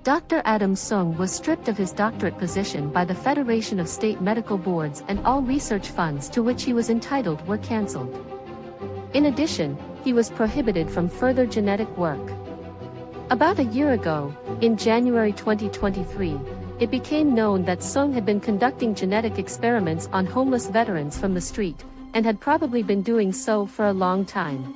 Dr. Adam Sung was stripped of his doctorate position by the Federation of State Medical Boards, and all research funds to which he was entitled were cancelled. In addition, he was prohibited from further genetic work. About a year ago, in January 2023, it became known that Sung had been conducting genetic experiments on homeless veterans from the street, and had probably been doing so for a long time.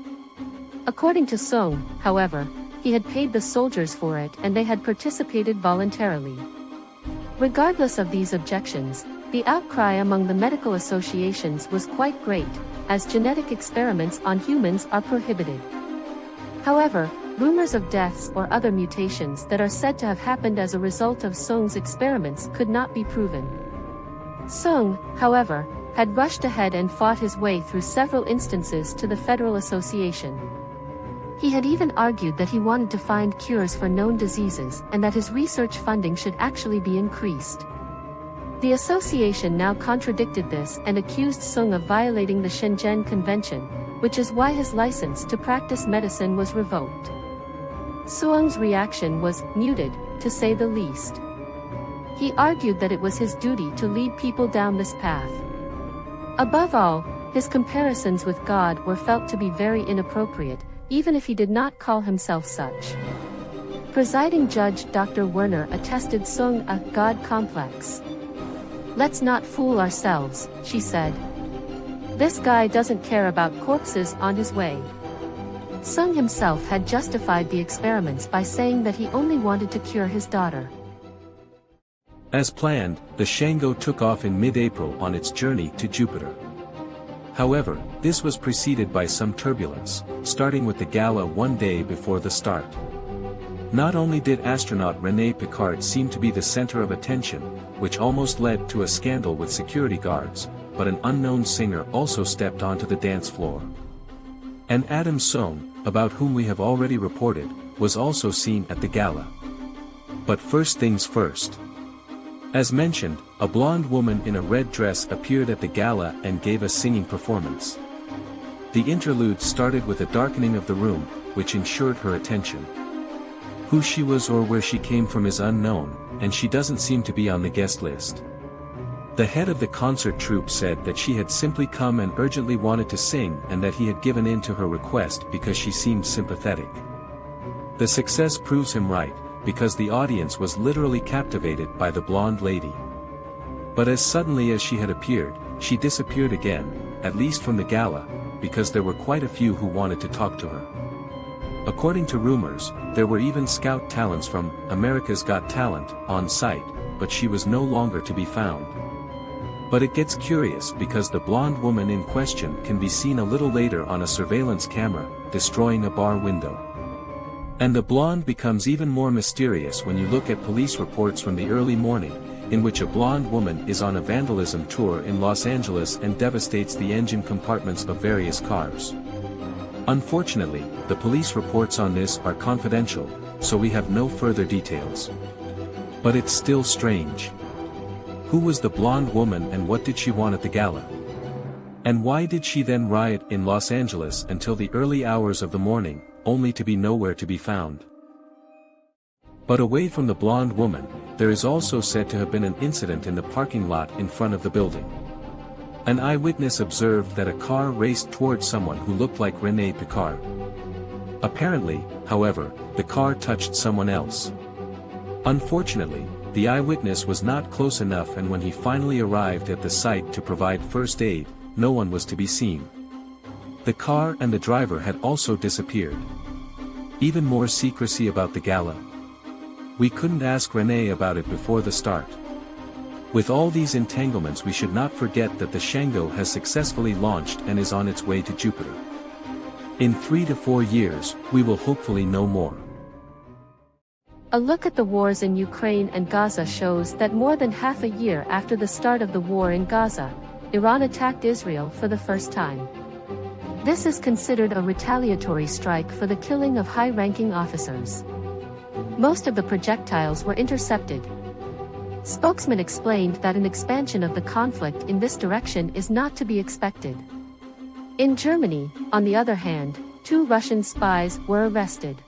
According to Sung, however, he had paid the soldiers for it and they had participated voluntarily. Regardless of these objections, the outcry among the medical associations was quite great, as genetic experiments on humans are prohibited. However, rumors of deaths or other mutations that are said to have happened as a result of Sung's experiments could not be proven. Sung, however, had rushed ahead and fought his way through several instances to the Federal Association. He had even argued that he wanted to find cures for known diseases and that his research funding should actually be increased. The association now contradicted this and accused Sung of violating the Shenzhen Convention, which is why his license to practice medicine was revoked. Sung's reaction was muted, to say the least. He argued that it was his duty to lead people down this path. Above all, his comparisons with God were felt to be very inappropriate, even if he did not call himself such. Presiding Judge Dr. Werner attested Sung a God complex. "Let's not fool ourselves," she said. "This guy doesn't care about corpses on his way." Sung himself had justified the experiments by saying that he only wanted to cure his daughter. As planned, the Shango took off in mid-April on its journey to Jupiter. However, this was preceded by some turbulence, starting with the gala one day before the start. Not only did astronaut René Picard seem to be the center of attention, which almost led to a scandal with security guards, but an unknown singer also stepped onto the dance floor. And Adam Sung, about whom we have already reported, was also seen at the gala. But first things first. As mentioned, a blonde woman in a red dress appeared at the gala and gave a singing performance. The interlude started with a darkening of the room, which ensured her attention. Who she was or where she came from is unknown, and she doesn't seem to be on the guest list. The head of the concert troupe said that she had simply come and urgently wanted to sing and that he had given in to her request because she seemed sympathetic. The success proves him right, because the audience was literally captivated by the blonde lady. But as suddenly as she had appeared, she disappeared again, at least from the gala, because there were quite a few who wanted to talk to her. According to rumors, there were even scout talents from America's Got Talent on site, but she was no longer to be found. But it gets curious because the blonde woman in question can be seen a little later on a surveillance camera, destroying a bar window. And the blonde becomes even more mysterious when you look at police reports from the early morning, in which a blonde woman is on a vandalism tour in Los Angeles and devastates the engine compartments of various cars. Unfortunately, the police reports on this are confidential, so we have no further details. But it's still strange. Who was the blonde woman and what did she want at the gala? And why did she then riot in Los Angeles until the early hours of the morning, only to be nowhere to be found? But away from the blonde woman, there is also said to have been an incident in the parking lot in front of the building. An eyewitness observed that a car raced towards someone who looked like René Picard. Apparently, however, the car touched someone else. Unfortunately, the eyewitness was not close enough, and when he finally arrived at the site to provide first aid, no one was to be seen. The car and the driver had also disappeared. Even more secrecy about the gala. We couldn't ask René about it before the start. With all these entanglements, we should not forget that the Shango has successfully launched and is on its way to Jupiter. In 3 to 4 years, we will hopefully know more. A look at the wars in Ukraine and Gaza shows that more than half a year after the start of the war in Gaza, Iran attacked Israel for the first time. This is considered a retaliatory strike for the killing of high-ranking officers. Most of the projectiles were intercepted. Spokesman explained that an expansion of the conflict in this direction is not to be expected. In Germany, on the other hand, 2 Russian spies were arrested.